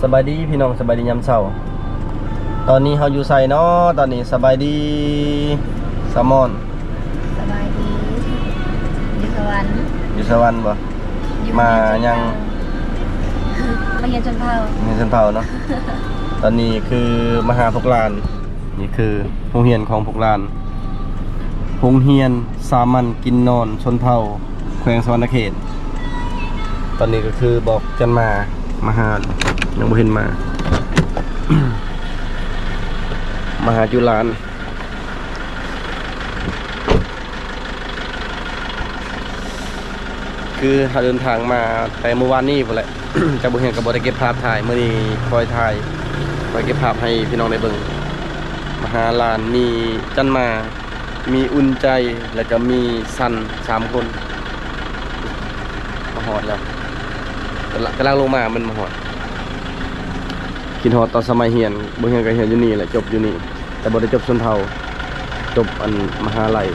สบายดีพี่น้องสบายดียามเช้าตอนนี้เฮาอยู่ไสเนาะตอนนี้สบายดีสามอนสบายดีอยู่สวรรค์อยู่สวรรค์บ่มายังมาเรียนชนเผ่ามีชนเผ่าเนาะ ตอนนี้คือมหาพกลานนี่คือโรงเรียนของพกลานโรงเรียนสามัญกินนอนชนเผ่าแขวงสวรรณเขตตอนนี้ก็คือบอกจันมาหายังบ่เห็นมา มาหาจุฬาคือเขาเดินทางมาแต่เมื่อวานนี้พอแหละ จะบ่เห็นกับบได้เก็บภาพถ่ายเมื่อนี้คอยถ่ายคอยเก็บภาพให้พี่น้องได้เบิ่งมหาลานมีจันมามีอุ่นใจแล้วก็มีสัน3 คนมาหอดแล้วกำลังลงมามันมาหอดกินหอดตอนสมัยเฮียนบ่เฮียนก็เฮียนอยู่นี่แหละจบอยู่นี่แต่บ่ได้จบชนเผ่าจบอันมหาลัย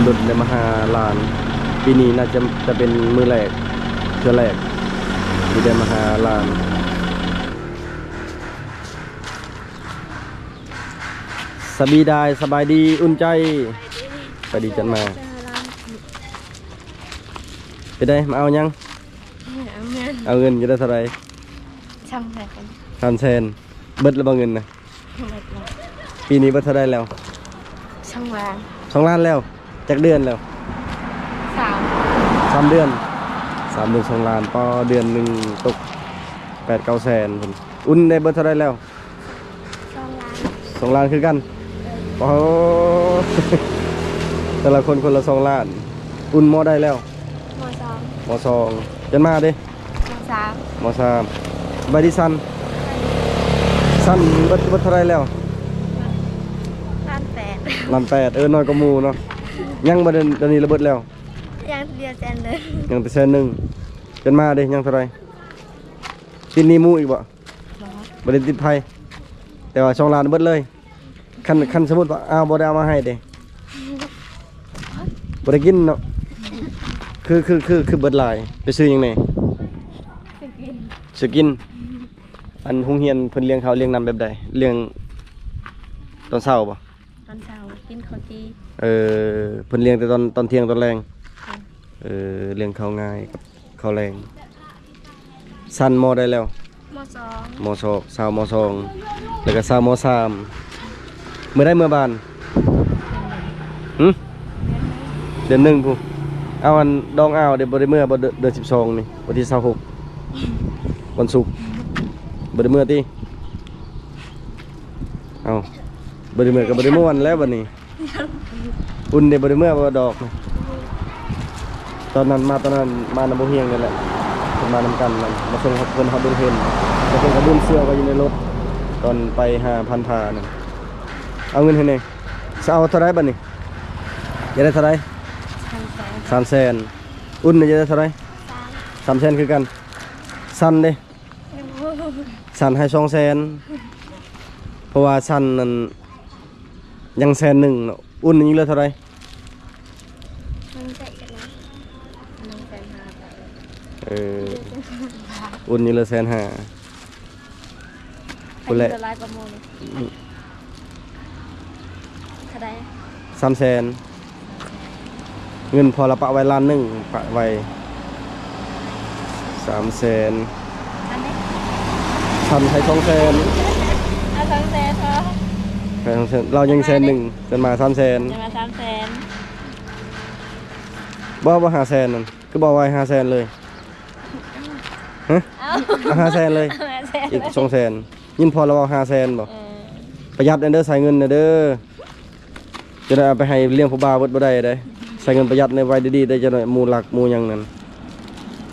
ดุดในมหาลานปีนี้น่าจะเป็นมือแรกเทื่อแรกที่ได้มหาลานสบายดีอุ่นใจไปดีจันมาไปได้มาเอายังเอาเงินจะได้เท่าไร300,000เบิดแล้วบ่เงินนะปีนี้เบิดเท่าไรแล้ว2 ล้านแล้วจากเดือนแล้ว3 เดือน2 ล้านต่อเดือนหนึ่งตก8-9 แสนอุ่นได้เบิดเท่าไรแล้ว2 ล้านคือกันโอ้ แต่ละคนคนละ2 ล้านอุ่นมอได้แล้วม2จันมาดิม3บาดิซันเบิดเท่าไรแล้ว1,800,000น้อยกว่าหมู่เนาะยังบ่เดือนนี้ระเบิดแล้วยังเดียวแสนเลยยังแต่100,000จันมาดิยังเท่าไรติดหนี้หมู่อีกบ่บ่ได้ติดไผแต่ว่า2 ล้านเบิดเลยคันสมมุติว่าอ้าวบ่ได้เอามาให้เด้บ่ได้กินเนาะคือเบิดหลายไปซื้อหยังไงซื้อกินอันโรงเรียนเพิ่นเลี้ยงข้าวเลี้ยงน้ำแบบใดเลี้ยงตอนเช้าบ่ตอนเช้ากินข้าวจีเพิ่นเลี้ยงแต่ตอนเที่ยงตอนแรงเลี้ยงข้าวง่ายกับข้าวแรงสั้นมอได้แล้วม2สาวม2แล้วก็สาวม3เมื่อได้เมื่อบานเดือน1พุ่นเอาอันดองอ้าวเดี๋ยวบ่ได้เมื่อบ่เดือน12นี่วันที่26วันศุกร์บ่ได้เมื่อติเอาบ่ได้เมื่อก็บ่ได้เมื่อวันแล้วบัดนี้อุ่นได้บ่ได้เมื่อบ่ดอกตอนนั้นมานำบ่เฮียงนั่นแหละมานำกันนั่นมาส่งเพิ่นฮอดดงเห็นแล้วเพิ่นก็ดุนเสื้อไว้อยู่ในรถตอนไป5,000พานั่นเอาเงินให้แน่สิเอาเท่าไรบัดนี้อยากได้เท่าไร300,000อุ่นจะได้เท่าไร300,000คือกันสั้นเด้สั้นให้200,000เพราะว่าสั้นนั้นยัง100,000เนาะอุ่นยิงเหลือเท่าไรอุ่นยิงเหลือ150,000คุณแหละ300,000เงินพอละปะไว้1 ล้านปะไว้300,000ทำให้200,000เอา200,000พอเรายัง100,000จนมา300,000บ่500,000นั่นคือบ่ไว้500,000เลยฮะเอา500,000เลยอีก200,000ยินพอเราเอา500,000บ่ประหยัดเด้อใส่เงินเด้อจะได้เอาไปให้เลี้ยงผู้บ่าวเบิดบ่ได้เด้ใส่เงินประหยัดในไว้ดีๆได้จะหน่อยหมู่หลักหมู่หยังนั่น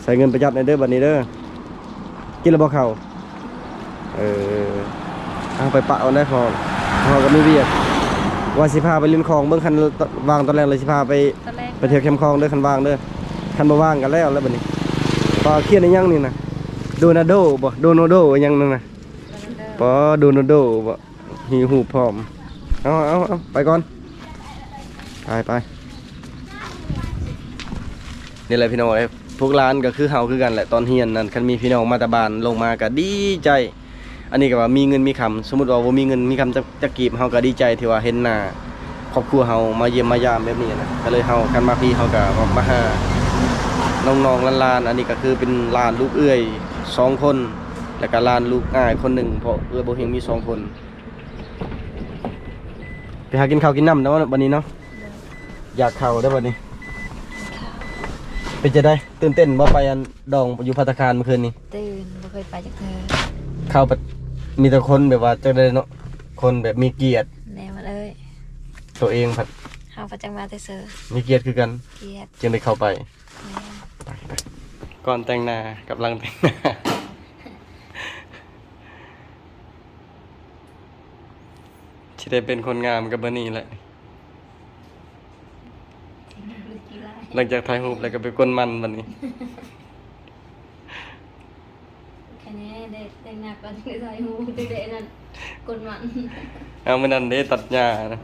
ใส่เงินประหยัดในเด้อบัดนี้เด้อกินแล้วบ่เข้าเอาไปปะเอาได้พอก็มีเวียกว่าสิพาไปเล่นคลองเบิ่งคันวางตอนแรกเลยสิพาไปเที่ยวแคมป์คลองเด้อคันวางเด้อคันบ่ว่างกันแล้วบัดนี้พอเครียดในยังนี่นะโดนาโดบ่โดโนโดยังนั่นน่ะพอโดนาโดบ่หิวหูพร้อมเอาไปก่อนไป นี่แหละพี่น้องพวกร้านก็คือเฮาคือกันแหละตอนเฮียนนั่นคันมีพี่น้องมาตาบานลงมาก็ดีใจอันนี้ก็ว่ามีเงินมีคำสมมุติว่าบ่มีเงินมีคำจะกีบเฮาก็ดีใจที่ว่าเห็นหน้าครอบครัวเฮามาเยี่ยมมายามแบบนี้นะก็เลยเฮากันมาพี่เฮาก็มาหาน้องๆหลานๆอันนี้ก็คือเป็นหลานลูกเอื้อย2คนแล้วก็หลานลูกอ้ายคนหนึ่งเพราะเอื้อยบ่เฮงมี2คนไปหากินข้าวกินน้ำเนาะวันนี้เนาะอยากข้าวได้อวันนี้เป็นจะได้ตื่นเต้นว่าไปอันดองอยู่ภัตตาคารเมื่อคืนนี้ตื่นบ่เคยไปจากเธอเข้ามีแต่คนแบบว่าจะได้เนาะคนแบบมีเกียรติแนวมันเอ้ยตัวเองผัดเฮาประจังมาแต่เซอมีเกียรติคือกันเกียรติจึงได้เข้าไปก่อนแต่งหน้ากับหลังแต่งหน้าที่ได้เป็นคนงามกับเบอร์นี้แหละหลังจากถ่ายรูปแล้วก็ไปก้นมันวันนี้แค่นี้เด็กแต่งหน้าก่อนที่จะถ่ายรูปเด็กๆนั่นก้นมันเอามันนั่นได้ตัดหญ้านะ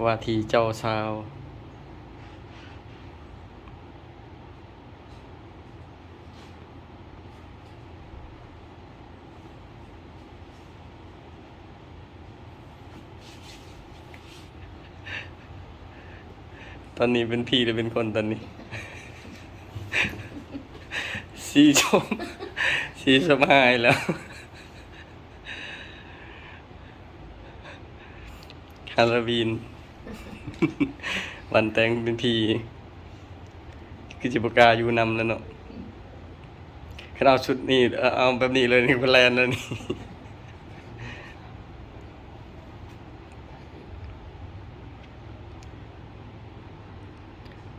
ว่าที่เจ้าสาวตอนนี้เป็นพี่หรือเป็นคนตอนนี้ สีชมหายแล้วฮาโลวีน วันแต่งเป็นพี่คือจิบกาอยู่นำแล้วเนาะขนาดชุดนี้เอาแบบนี้เลยนี่เป็นแลนด์แล้วนี่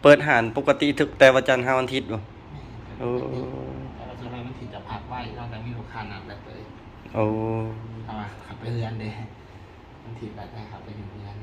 เปิดหานปกติทุกแต่วันจันทร์5 วันอาทิตย์บ่โอ้แต่ว่าส่วนมากมันที่จะพักไว้นอกจากมีลูกค้าหนักแบบเลยโอ้เอามาขับไปเรือนเด้มันถีบแบบได้ขับไปอยู่เรือน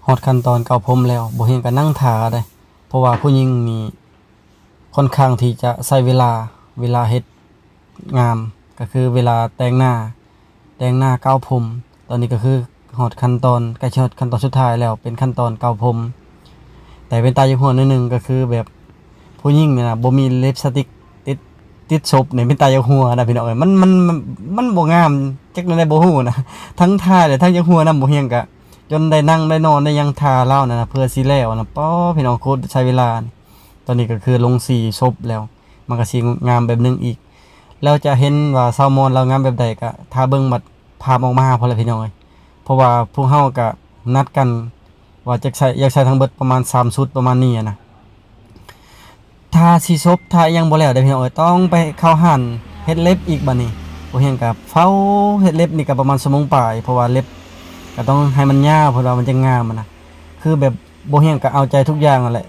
ฮอดขั้นตอนเก่าผมแล้วบ่เห็นก็นั่งท่าได้เพราะว่าผู้หญิงนี่ค่อนข้างที่จะใช้เวลาเฮ็ดงามก็คือเวลาแต่งหน้าเกาผมตอนนี้ก็คือฮอดขั้นตอนใกล้ฮอดขั้นตอนสุดท้ายแล้วเป็นขั้นตอนเกาผมแต่เป็นตาอยู่หัวนิดนึงก็คือแบบผู้หญิงเนี่ยนะบ่มีลิปสติกติดศพนี่เป็นตาอยู่หัวนะพี่น้องเอ้ยมันบ่งามจักได้บ่ฮู้นะทั้งท่าและทั้งอยู่หัวนำบ่เฮียงกะจนได้นั่งได้นอนได้ยังทาเล่านะเพื่อสิแล้วนะป้อพี่น้องโคตรใช้เวลาตอนนี้ก็คือลงสีศพแล้วมันก็สิงามแบบนึงอีกแล้วจะเห็นว่าซาวมอนเรางามแบบใดก็ถ้าเบิ่งบัดภาพออกมาพอแล้วพี่น้องเอ้ยเพราะว่าพวกเฮาก็นัดกันว่าจะอยากใช้ทั้งเบิดประมาณ3ชุดประมาณนี้นะทาสีศพทายังบ่แล้วได้พี่น้องเอ้ยต้องไปเข้าหั่นเฮ็ดเล็บอีกบัดนี้บ่เฮียงกับเฝ้าเฮ็ดเล็บนี่ก็ประมาณ1 ชั่วโมงปลายเพราะว่าเล็บก็ต้องให้มันยาวเพราะว่ามันจะงามนะคือแบบบ่เฮียงก็เอาใจทุกอย่างนั่นแหละ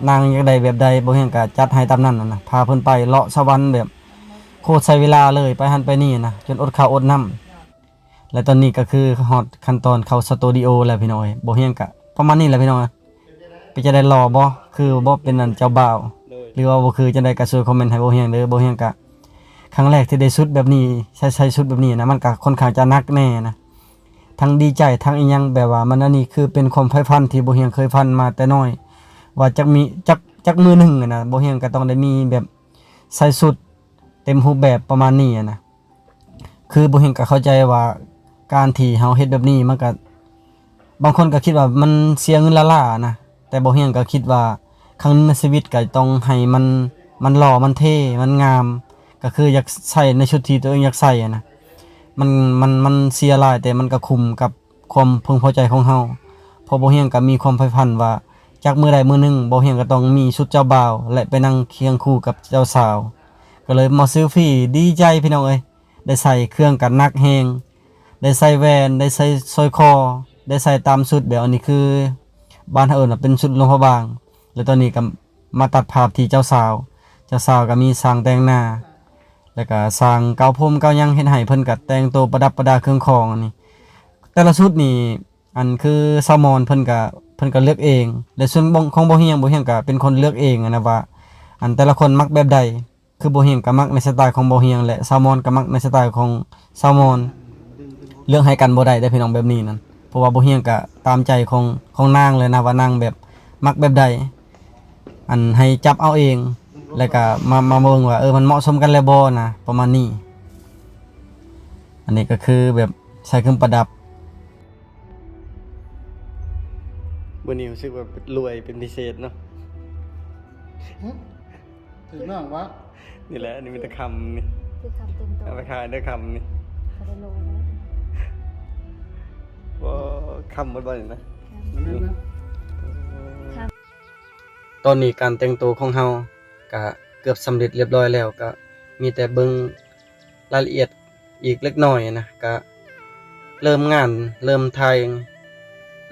นางอยากได้แบบใดบ่เฮียงก็จัดให้ตามนั้นนะพาเพิ่นไปเลาะสวรรค์แบบโคตรใช้เวลาเลยไปหันไปนี่นะจนอดข้าวอดน้ำและตอนนี้ก็คือฮอดขั้นตอนเข้าสตูดิโอแล้วพี่น้อยบ่เฮียงก็ประมาณนี้แหละพี่น้อยไปจะได้รอบ่คือบ่เป็นนั่นเจ้าบ่าวหรือว่าบ่คือจังได๋ก็ช่วยคอมเมนต์ให้บ่เฮียงเด้อบ่เฮียงก็ครั้งแรกที่ได้ชุดแบบนี้ใช้ชุดแบบนี้นะมันก็ค่อนข้างจะหนักแน่นะทั้งดีใจทั้งอีหยังแบบว่ามันอันนี้คือเป็นความไผ่พันที่บ่เฮียงเคยพันมาแต่น้อยว่าจักมีจักมือหนึ่งนะบ่เฮียงก็ต้องได้มีแบบใส่สุดเต็มรูปแบบประมาณนี้นะคือบ่เฮียงก็เข้าใจว่าการที่เฮาเฮ็ดแบบนี้มันก็บางคนก็คิดว่ามันเสียเงินล่าๆนะแต่บ่เฮียงก็คิดว่าครั้งในชีวิตก็ต้องให้มันหล่อมันเท่มันงามก็คืออยากใส่ในชุดที่ตัวเองอยากใส่นะมันเสียหลายแต่มันก็คุ้มกับความพึงพอใจของเฮาพอบ่เฮียงก็มีความใฝ่ฝันว่าจากมื้อใดมื้อหนึงบ่เฮียงก็ต้องมีชุดเจ้าบ่าวและไปนั่งเคียงคู่กับเจ้าสาวก็เลยมาซื้อฟรีดีใจพี่น้องเอ้ยได้ใส่เครื่องกันหนักแฮงได้ใส่แหวนได้ใส่สร้อยคอได้ใส่ตามชุดแบบอันนี้คือบ้านเฮาเอิ้นว่าเป็นชุดหลวงพระบางแล้วตอนนี้ก็มาตัดภาพที่เจ้าสาวก็มีสร้างแต่งหน้าแล้วก็สร้างเกาผมเกายังเฮ็ดให้เพิ่นก็แต่งตัวประดับประดาเครื่องของอันนี้แต่ละชุดนี่อันคือซาวมอนเพิ่นก็ เพิ่นก็เลือกเองและส่วนของบ่เฮียงก็เป็นคนเลือกเองนะว่าอันแต่ละคนมักแบบใดคือบ่เฮียงก็มักในสไตล์ของบ่เฮียงและซาวมอนก็มักในสไตล์ของซาวมอนเลือกให้กันบ่ได้ได้พี่น้องแบบนี้นั่นเพราะว่าบ่เฮียงก็ตามใจของนางเลยนะว่านางแบบมักแบบใดอันให้จับเอาเองแล้วก็มาเบิ่งว่ามันเหมาะสมกันแล้วบ่นะประมาณนี้อันนี้ก็คือแบบใส่เครื่องประดับ วันนี้รู้สึกว่ารวยเป็นพิเศษเนาะ ถึงน้องวะ นี่แหละอันนี้มีแต่คำนี่ คือคำเต็มตัว เอาไปขายได้คำนี่ เขาได้โลนะ ว่าคำหมดบ่อยนะ ตอนนี้การแต่งตัวของเฮาก็เกือบสำเร็จเรียบร้อยแล้วก็มีแต่เบิ่งรายละเอียดอีกเล็กน้อยนะก็เริ่มงานเริ่มถ่าย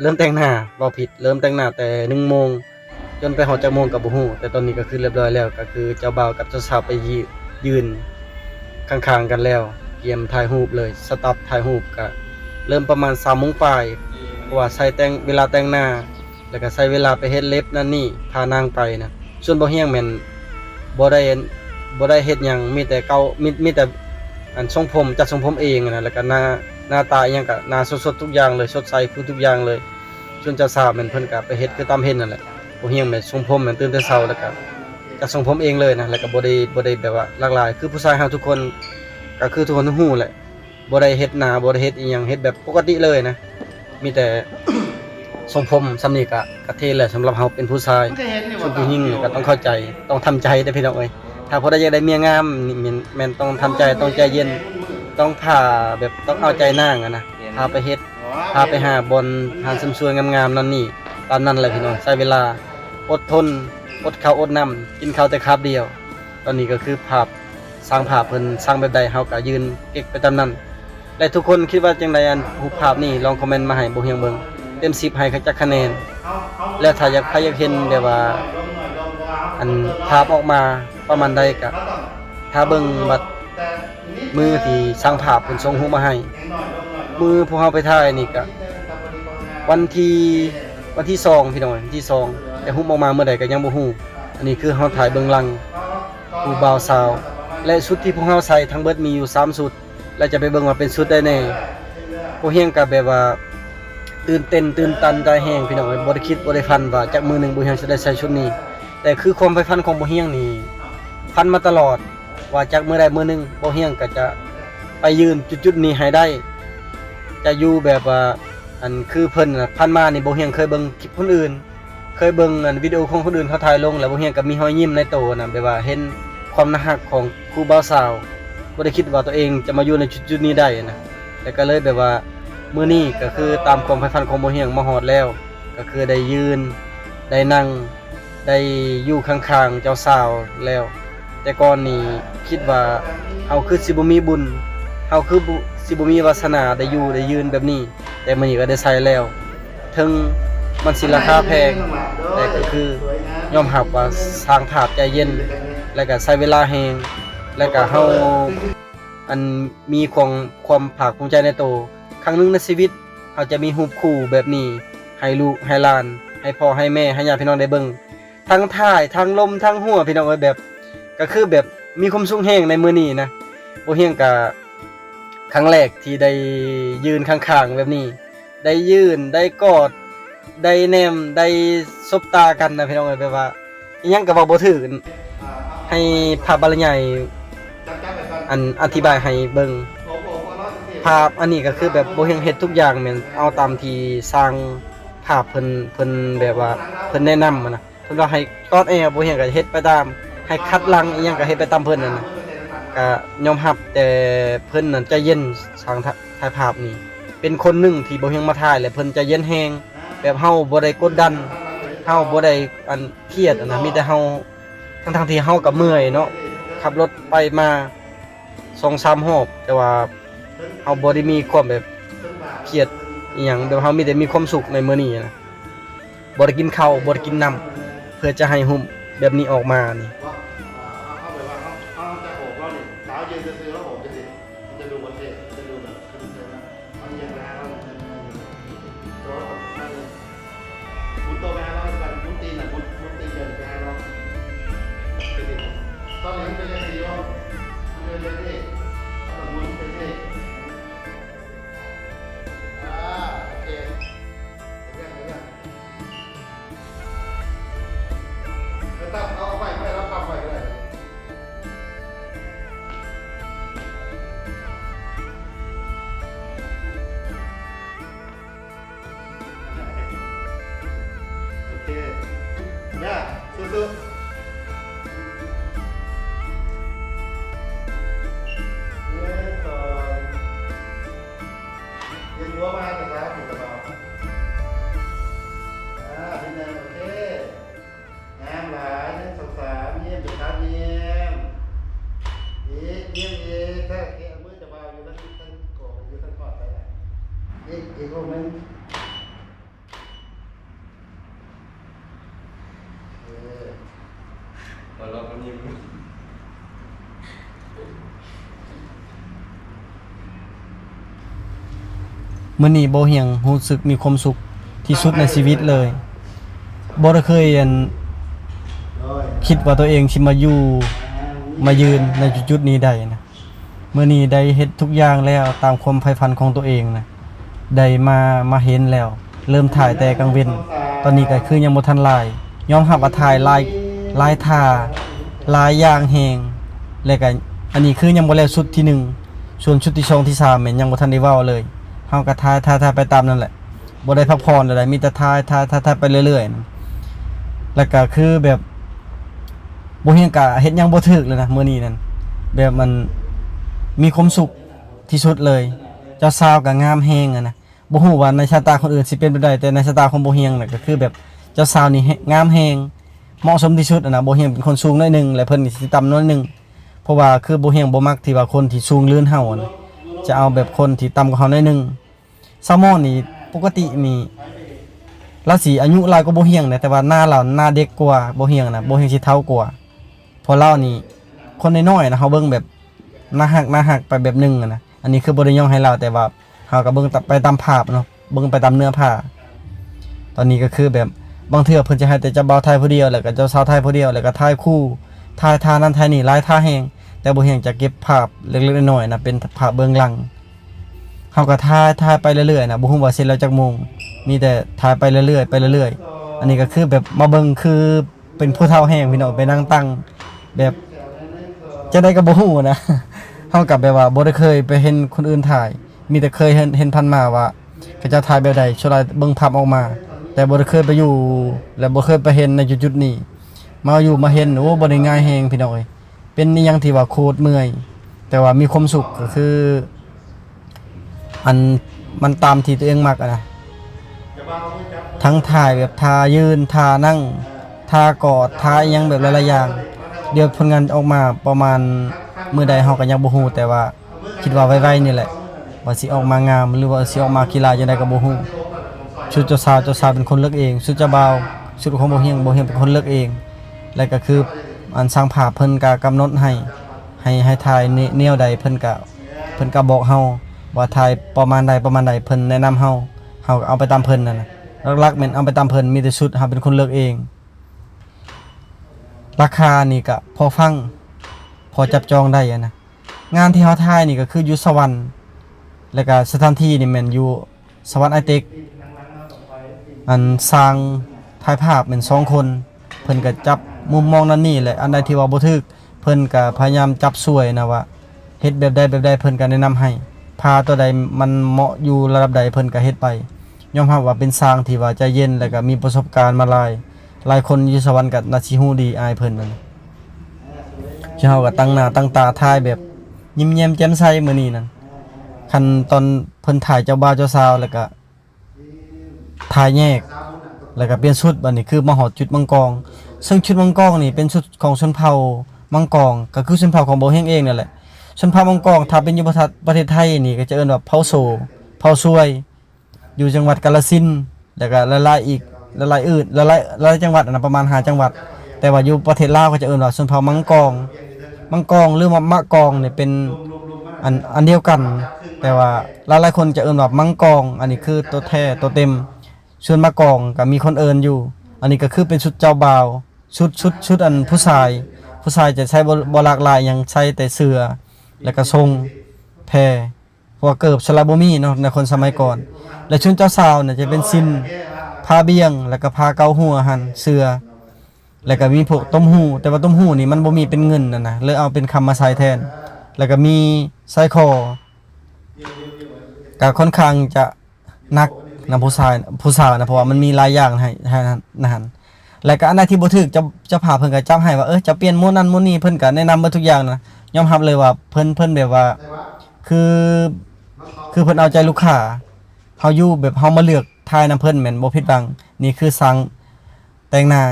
เริ่มแต่งหน้าบ่ผิดเริ่มแต่งหน้าแต่ 1 โมงจนไปฮอดจักโมงก็บ่ฮู้แต่ตอนนี้ก็คือเรียบร้อยแล้วก็คือเจ้าบ่าวกับเจ้าสาวไปยืนข้างๆกันแล้วเตรียมถ่ายรูปเลยสต็อปถ่ายรูปก็เริ่มประมาณ 3 โมงปลายเพราะว่าใช้แต่งเวลาแต่งหน้าแล้วก็ใช้เวลาไปเฮ็ดเล็บนั่นนี่พานางไปนะส่วนบ่เฮียงแม่นบ่ได้เฮ็ดหยังมีแต่เก่ามีแต่อันทรงผมจัดทรงผมเองนะแล้วก็หน้าตาอิหยังก็หน้าสดๆทุกอย่างเลยสดใสคือทุกอย่างเลยส่วนเจ้าสาวแม่นเพิ่นก็ไปเฮ็ดคือตามเฮ็ดนั่นแหละบ่เฮียงแม่นทรงผมแม่นตื่นแต่เช้าแล้วก็จัดทรงผมเองเลยนะแล้วก็บ่ได้แบบว่าหลากหลายคือผู้ชายเฮาทุกคนก็คือทุกคนฮู้แหละบ่ได้เฮ็ดหน้าบ่ได้เฮ็ดอีหยังเฮ็ดแบบปกติเลยนะมีแต่ทรงผมสำนี้ก็เท่แหละสำหรับเฮาเป็นผู้ชายส่วนผู้หญิงนี่ก็ต้องเข้าใจต้องทำใจเด้อพี่น้องเอ้ยถ้าพอได้อยากได้เมียงามนี่แม่นต้องทำใจต้องใจเย็นต้องพาแบบต้องเอาใจนางนะพาไปเฮ็ดพาไปหาบอนหาเสริมสวยงามๆนั่นนี่ตามนั้นแหละพี่น้องใช้เวลาอดทนอดข้าวอดน้ำกินข้าวแต่คาบเดียวตอนนี้ก็คือภาพสร้างภาพเพิ่นสร้างแบบใดเฮาก็ยืนเก็กไปตามนั้นและทุกคนคิดว่าจังไดอันรูปภาพนี้ลองคอมเมนต์มาให้บ่เฮียงเบิ่งเต็ม10ให้จักคะแนนแล้วถ้าอยากเห็นแบบว่าอันภาพออกมาประมาณใดก็ถ้าเบิ่งบัดมือที่สร้างภาพเพิ่นส่งรูปมาให้มือพวกเฮาไปถ่ายนี่ก็วันที่2พี่น้องวันที่2แต่รูปออกมาเมื่อใดก็ยังบ่ฮู้อันนี้คือเฮาถ่ายเบื้องหลังผู้บ่าวสาวและชุดที่พวกเฮาใส่ทั้งเบิดมีอยู่3ชุดแล้วจะไปเบิ่งว่าเป็นชุดใดแน่พวกเฮียงก็แบบว่าตื่นเต้นตื่นตันใจแฮงพี่น้องบ่ได้คิดบ่ได้ฝันว่าจักมื้อหนึงบ่เฮียงจะได้ใส่ชุดนี้แต่คือความใฝ่ฝันของบ่เฮียงนี่ฝันมาตลอดว่าจักมื้อใดมื้อหนึงบ่เฮียงก็จะไปยืนจุดๆนี้ให้ได้จะอยู่แบบว่าอันคือเพิ่นน่ะผ่านมานี่บ่เฮียงเคยเบิ่งคลิปคนอื่นเคยเบิ่งอันวิดีโอของคนอื่นเขาถ่ายลงแล้วบ่เฮียงก็มีรอยยิ้มในโตน่ะแบบว่าเห็นความน่ารักของครูบ่าวสาวบ่ได้คิดว่าตัวเองจะมาอยู่ในจุดๆนี้ได้นะแต่ก็เลยแบบว่ามื้อนี้ก็คือตามความใฝ่ฝันของบ่เฮียงมาฮอดแล้วก็คือได้ยืนได้นั่งได้อยู่ข้างๆเจ้าสาวแล้วแต่ก่อนนี่คิดว่าเฮาคือสิบ่มีบุญเฮาคือสิบ่มีวาสนาได้อยู่ได้ยืนแบบนี้แต่มื้อนี้ก็ได้ใส่แล้วถึงมันสิราคาแพงแต่ก็คือยอมรับว่าสร้างภาพใจเย็นแล้วก็ใช้เวลาแฮงแล้วก็เฮาอันมีความภาคภูมิใจในตัวครั้งหนึงในชีวิตเฮาจะมีรูปคู่แบบนี้ให้ลูกให้หลานให้พ่อให้แม่ให้ญาติพี่น้องได้เบิ่งทั้งถ่ายทั้งลมทั้งหัวพี่น้องเอ้ยแบบก็คือแบบมีความสุขแฮงในมื้อนี้นะบ่เฮียงก็ครั้งแรกที่ได้ยืนข้างๆแบบนี้ได้ยืนได้กอดได้แนมได้สบตากันนะพี่น้องเอ้ยแบบว่าอิหยังก็เว้าบ่ถึงให้ภาพบรรยายอันอธิบายให้เบิ่งภาพอันนี้ก็คือแบบบ่เฮียงเฮ็ดทุกอย่างแม่นเอาตามที่สร้างภาพเพิ่นแบบว่าเพิ่นแนะนำนะเพิ่นว่าให้กอดบ่เฮียงก็เฮ็ดไปตามให้คัดหลังอีหยังก็เฮ็ดไปตามเพิ่นนั่นน่ะก็ยอมรับแต่เพิ่นนั่นใจเย็นสร้างถ่ายภาพนี่เป็นคนหนึงที่บ่เฮียงมาถ่ายแล้วเพิ่นใจเย็นแฮงแบบเฮาบ่ได้กดดันเฮาบ่ได้อันเครียดนะมีแต่เฮาทั้งที่เฮาก็เมื่อยเนาะขับรถไปมา 2-3 รอบแต่ว่าเฮาบ่ได้มีความแบบเครียดอีหยังแบบเฮามีแต่มีความสุขในมื้อนี้นะบ่ได้กินข้าวบ่ได้กินน้ำเพื่อจะให้หุ่มแบบนี้ออกมานี่ มุนตัวไปหาเราจะไปมุนตีนอ่ะมุนตีนเดินไปหาเราตอนนี้เป็นยังไงวะเป็นยังไงมุนเป็นยังไงโอเคแล้วตั้งเอาไปไม่รับความไปเลยโอเคเนี่ยสู้ๆยังรั้วมาแต่ครับอยู่กับเราพี่เนยโอเคงามหลาย1 2 3เยี่ยมอยู่ครับเยี่ยมเยี่ยมถ้ามือจะมาอยู่ทั้งโกงอยู่ทั้งกอดไปแหละอีกรูปนึงเราก็ยิ้ม มื้อนี้บ่เฮียงรู้สึกมีความสุขที่สุดในชีวิตเลยบ่ได้เคยคิดว่าตัวเองสิมาอยู่มายืนในจุดๆนี้ได้นะมื้อนี้ได้เฮ็ดทุกอย่างแล้วตามความใฝ่ฝันของตัวเองนะได้มาเห็นแล้ว เริ่มถ่ายแต่กลางเว้นตอนนี้ก็คือยังบ่ทันลายยอมรับว่าถ่ายลายท่าลายอย่างแฮงแล้วก็อันนี้คือยังบ่แล้วชุดที่1ส่วนชุดที่2ที่3แม่นยังบ่ทันได้เว้าเลยเฮาก็ถ่ายไปตามนั่นแหละบ่ได้พักผ่อนอะไรมีแต่ถ่ายไปเรื่อยๆแล้วก็คือแบบบ่เฮียงกะเฮ็ดหยังบ่ถูกเลยนะมื้อนี้นั่นแบบมันมีความสุขที่สุดเลยเจ้าสาวก็งามแฮงนะบ่ฮู้ว่าในชะตาคนอื่นสิเป็นไปได้แต่ในชะตาของบ่เฮียงน่ะก็คือแบบเจ้าสาวนี่งามแฮงเหมาะสมที่สุดนะบ่เฮียงเป็นคนสูงหน่อยนึงและเพิ่นนี่สิต่ำน้อยนึงเพราะว่าคือบ่เฮียงบ่มักที่ว่าคนที่สูงเลื่อนเฮานะจะเอาแบบคนที่ต่ำกว่าเฮาหน่อยนึงซามอนนี่ปกตินี่ราศีอายุหลายกว่าบ่เฮียงนะแต่ว่าหน้าเราหน้าเด็กกว่าบ่เฮียงนะบ่เฮียงสิเฒ่ากว่าเพราะเรานี่คนน้อยๆนะเฮาเบิ่งแบบน่าฮักไปแบบนึงนะอันนี้คือบ่ได้ย่องให้เราแต่ว่าเฮาก็เบิ่งไปตามภาพเนาะเบิ่งไปตามเนื้อผ้าตอนนี้ก็คือแบบบางเทื่อเพิ่นจะให้แต่เจ้าบ่าวไทยผู้เดียวแล้วก็เจ้าสาวไทยผู้เดียวแล้วก็ถ่ายคู่ถ่ายท่านั้นถ่ายนี่หลายท่าแฮงแต่บ่เฮียงจะเก็บภาพเล็กๆน้อยๆนะเป็นภาพเบื้องหลังเฮาก็ถ่ายไปเรื่อยๆนะบ่ฮู้ว่าเสร็จแล้วจักโมงมีแต่ถ่ายไปเรื่อยๆอันนี้ก็คือแบบมาเบิ่งคือเป็นผู้เฒ่าแฮงพี่น้องไปนั่งตั้งแบบจะได้ก็บ่ฮู้นะเฮากับแบบว่าบ่ได้เคยไปเห็นคนอื่นถ่ายมีแต่เคยเห็นผ่านมาว่าเขาจะถ่ายแบบใดช่วยเบิ่งภาพออกมาแต่บ่ได้เคยไปอยู่และบ่เคยไปเห็นในจุดๆนี้มาอยู่มาเห็นโอ้บ่ได้ง่ายแฮงพี่น้องเอ้ยเป็นอีหยังที่ว่าโคตรเมื่อยแต่ว่ามีความสุขก็คือมันตามที่ตัวเองมักอะนะทั้งถ่ายแบบท่ายืนท่านั่งท่ากอดท่าอีหยังแบบหลายๆอย่างเดี๋ยวผลงานออกมาประมาณมื้อใดเฮาก็ยังบ่ฮู้แต่ว่าคิดว่าไวๆนี่แหละว่าสิออกมางามหรือว่าสิออกมากีฬาจังไดก็บ่ฮู้ชุดเจ้าสาวเป็นคนเลือกเองชุดเจ้าบ่าวชุดของบ่เฮียงเป็นคนเลือกเองแล้วก็คืออันสร้างภาพเพิ่นก็กำหนดให้ถ่ายแนวใดเพิ่นก็บอกเฮาว่าถ่ายประมาณใดเพิ่นแนะนำเฮาก็เอาไปตามเพิ่นนั่นน่ะหลักๆแม่นเอาไปตามเพิ่นมีแต่ชุดเฮาเป็นคนเลือกเองราคานี่ก็พอฟังพอจับจองได้นะงานที่เฮาถ่ายนี่ก็คืออยู่สวรรค์แล้วก็สถานที่นี่แม่นอยู่สวรรค์ไอเต็กอันสร้างถ่ายภาพเป็น2คนเพิ่นก็จับมุมมองนั่นนี่แหละอันใดที่ว่าบ่ถูกเพิ่นก็พยายามจับสวยนะว่าเฮ็ดแบบใดเพิ่นก็แนะนำให้พาตัวใดมันเหมาะอยู่ระดับใดเพิ่นก็เฮ็ดไปยอมรับว่าเป็นสร้างที่ว่าใจเย็นแล้วก็มีประสบการณ์มาหลายคนอยู่สวรรค์ก็น่าสิฮู้ดีอายเพิ่นนั่นเจ้าก็ตั้งหน้าตั้งตาถ่ายแบบยิ้มแย้มแจ่มใสมื้อนี้นั่นคันตอนเพิ่นถ่ายเจ้าบ่าวเจ้าสาวแล้วก็ถ่ายแยกแล้วก็เปลี่ยนชุดบัดนี้คือมาฮอดจุดมังกรซึ่งชุดมังกรนี่เป็นชุดของชนเผ่ามังกรก็คือชนเผ่าของบ่เฮงเองนั่นแหละชนเผ่ามังกรถ้าเป็นอยู่ประเทศไทยนี่ก็จะเอิ้นว่าเผ่าโซเผ่าซวยอยู่จังหวัดกาฬสินธุ์แล้วก็หลายๆอีกหลายๆอื่นหลายจังหวัดนะประมาณ5จังหวัดแต่ว่าอยู่ประเทศลาวก็จะเอิ้นว่าชนเผ่ามังกรหรือว่ามะกองนี่เป็นอันเดียวกันแต่ว่าหลายๆคนจะเอิ้นว่ามังกรอันนี้คือตัวแท้ตัวเต็ม ส่วนมากองก็มีคนเอิ้นอยู่ อันนี้ก็คือเป็นชุดเจ้าบ่าวชุดอันผู้ชายจะใช้บ่หลากหลายหยังใช้แต่เสื้อแล้วก็ทรงแพรเพราะว่าเกิบสระบ่มีเนาะในคนสมัยก่อน และชุดเจ้าสาวเนี่ยจะเป็นสิ้นผ้าเบี้ยงแล้วก็ผ้าเกาหัวหั่นเสื้อแล้วก็มีพวกต้มหูแต่ว่าต้มหูนี่มันบ่มีเป็นเงินน่ะนะเลยเอาเป็นคำมาใส่แทน แล้วก็มีสร้อยคอก็ค่อนข้างจะหนักนะผู้สาวนะเพราะว่ามันมีหลายอย่างให้นะหั่นแล้วก็อันใดที่บ่ถูกจะพาเพิ่นก็จับให้ว่าจะเปลี่ยนหมู่นั้นหมู่นี้เพิ่นก็แนะนำเบิดทุกอย่างนะยอมรับเลยว่าเพิ่นแบบว่าคือเพิ่นเอาใจลูกค้าเฮาอยู่แบบเฮามาเลือกทายนํเพิ่นแม่นบ่ผิดหวังนี่คือสั่งแต่งหน้า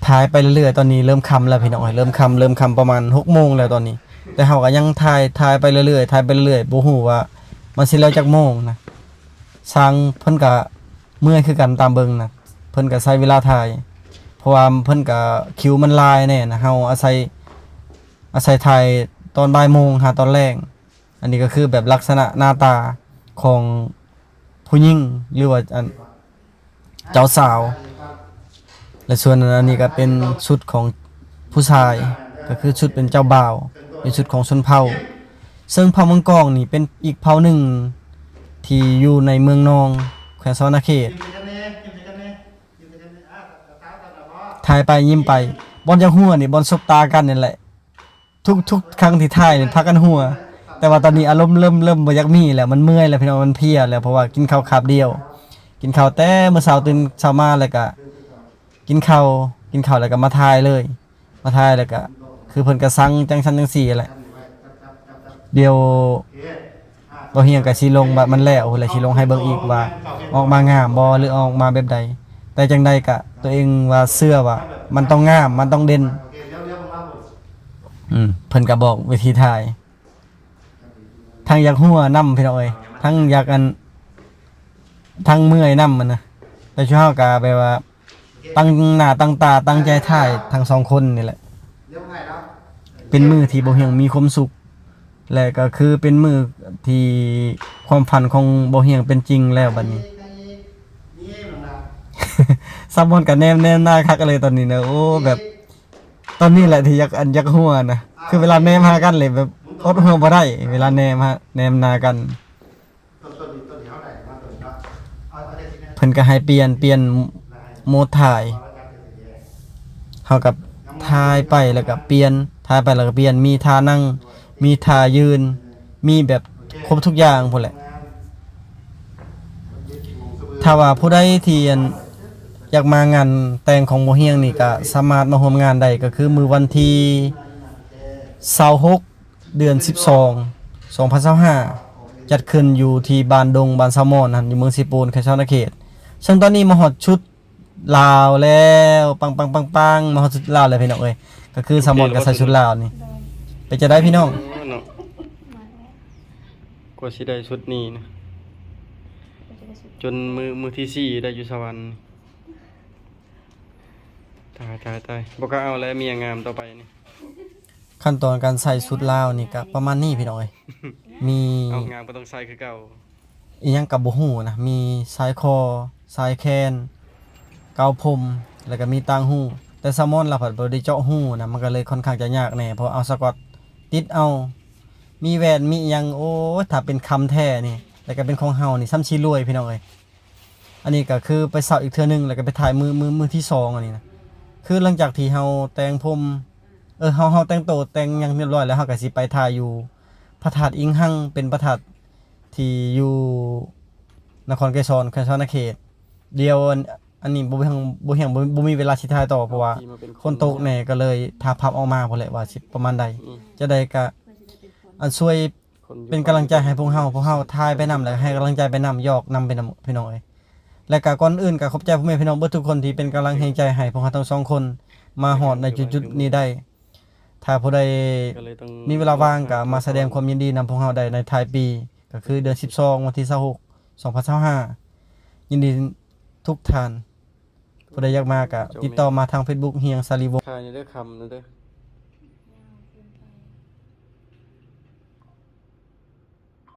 ทายไปเรื่อยๆตอนนี้เริ่มค่ำแล้วพี่น้องเริ่มค่ำประมาณ 6:00 นแล้วตอนนี้แต่เฮาก็ยังทายไปเรื่อยๆบ่ฮู้ว่ามันสิแล้วจักโมงนะสั่งเพิ่นก็เมื่อยคือกันตามเบิ่งนะเพิ่นก็ใช้เวลาถ่ายเพราะว่าเพิ่นก็คิวมันลายแน่นะเฮาอาศัยถ่ายตอนบ่ายโมงหาตอนแรกอันนี้ก็คือแบบลักษณะหน้าตาของผู้หญิงหรือว่าเจ้าสาวและส่วนอันนี้ก็เป็นชุดของผู้ชายก็คือชุดเป็นเจ้าบ่าวเป็นชุดของชนเผ่าซึ่งเผ่าเมืองกองนี่เป็นอีกเผ่าหนึ่งที่อยู่ในเมืองนองแขวงสะวรรณเขตถ่ายไปยิ้มไปบอลจะหัวนี่บอลสบตากันนี่แหละทุกครั้งที่ถ่ายนี่พักกันหัวแต่ว่าตอนนี้อารมณ์เริ่มบ่อยากมีแล้วมันเมื่อยแล้วพี่น้องมันเพลียแล้วเพราะว่ากินข้าวคาบเดียวกินข้าวแต่เมื่อเช้าตื่นเช้ามาแล้วก็กินข้าวแล้วก็มาถ่ายเลยมาถ่ายแล้วก็คือเพิ่นก็สั่งจังซั่นจังซี่แหละเดี๋ยวบ่เฮียงก็สิลงว่ามันแล้วแล้วสิลงให้เบิ่งอีกว่าออกมางามบ่หรือออกมาแบบใดแต่จังใดก็ตัวเองว่าเชื่อว่ามันต้องงามมันต้องเด่นเพิ่นก็บอกวิธีถ่ายทั้งอยากหัวนำพี่น้องเอ้ยทั้งอยากทั้งเมื่อยนำมันนะแต่ชั่วเฮาก็แบบว่าตั้งหน้าตั้งตาตั้งใจถ่ายทั้งสองคนนี่แหละเป็นมือที่บ่เฮียงมีความสุขและก็คือเป็นมือที่ความฝันของบ่เฮียงเป็นจริงแล้วบัดนี้ ซับบอนกับแนมหน้าคักเลยตอนนี้นะโอ้แบบตอนนี้แหละที่อยากหัวนะคือเวลาแนมหากันเลยแบบอดหัวบ่ได้เวลาแนมหน้ากันเพิ่นก็ให้เปลี่ยนโหมดถ่ายเฮากับถ่ายไปแล้วก็เปลี่ยนถ่ายไปแล้วก็เปลี่ยนมีท่านั่งมีท่ายืนมีแบบครบทุกอย่างพุ่นแหละถ้าว่าผู้ใดที่อยากมางานแต่งของบ่เฮียงนี่ก็สามารถมาร่วมงานได้ก็คือมื้อวันที่26เดือน12 2025จัดขึ้นอยู่ที่บ้านดงบ้านซามอนนั่นอยู่เมืองสิปูนแขวงสะวรรณเขตซึ่งตอนนี้มาฮอดชุดลาวแล้วปังมาฮอดชุดลาวแล้วพี่น้องเอ้ยก็คือซามอนก็ใส่ชุดลาวนี่ไปจะได้พี่น้องกว่าสิได้ชุดนี้นะจนมือที่4ได้อยู่สวรรค์ตายบ่ก็เอาแล้วเมียงามต่อไปนี่ขั้นตอนการใส่ชุดลาวนี่ก็ประมาณนี้พี่น้องเอ้ยมีเอางามบ่ต้องใส่คือเก่าอีหยังก็บ่ฮู้นะมีสายคอสายแขนเกาผมแล้วก็มีต่างหูแต่ซามอนล่ะผัดบ่ได้เจาะหูนะมันก็เลยค่อนข้างจะยากแน่เพราะเอาสกอตติดเอามีแหวนมีอีหยังโอ้ถ้าเป็นคำแท้นี่แล้วก็เป็นของเฮานี่ซ้ำชีรวยพี่น้องเอ้ยอันนี้ก็คือไปเซาอีกเทื่อนึงแล้วก็ไปถ่ายมือที่2อันนี้นะคือหลังจากที่เฮาแต่งผมเฮาแต่งโตแต่งหยังเรียบร้อยแล้วเฮาก็สิไปถ่ายอยู่พระธาตุอิงหังเป็นพระธาตุที่อยู่นครไกรสอนแขวงสะวรรณเขตเดียวอันนี้บ่เฮียงบ่มีเวลาสิถ่ายต่อเพราะว่าคนตกแน่ก็เลยทาพับออกมาพุ่นแหละว่าสิประมาณใดจะได้ก็อันช่วยเป็นกำลังใจให้พวกเฮาถ่ายไปนำแล้วให้กำลังใจไปนำยอกนำไปนำพี่น้องเอ้ยและก็ก่อนอื่นก็ขอบใจพ่อแม่พี่น้องเบิดทุกคนที่เป็นกำลังใจให้พวกเฮาทั้งสองคนมาฮอดในจุดๆนี้ได้ถ้าผู้ใดมีเวลาว่างก็มาแสดงความยินดีนำพวกเฮาได้ในท้ายปีก็คือเดือน12วันที่26 2025ยินดีทุกท่านผู้ใดอยากมาก็ติดต่อมาทาง Facebook เฮียงสาลีวงศ์ถ่ายในเด้อคำนะเด้อ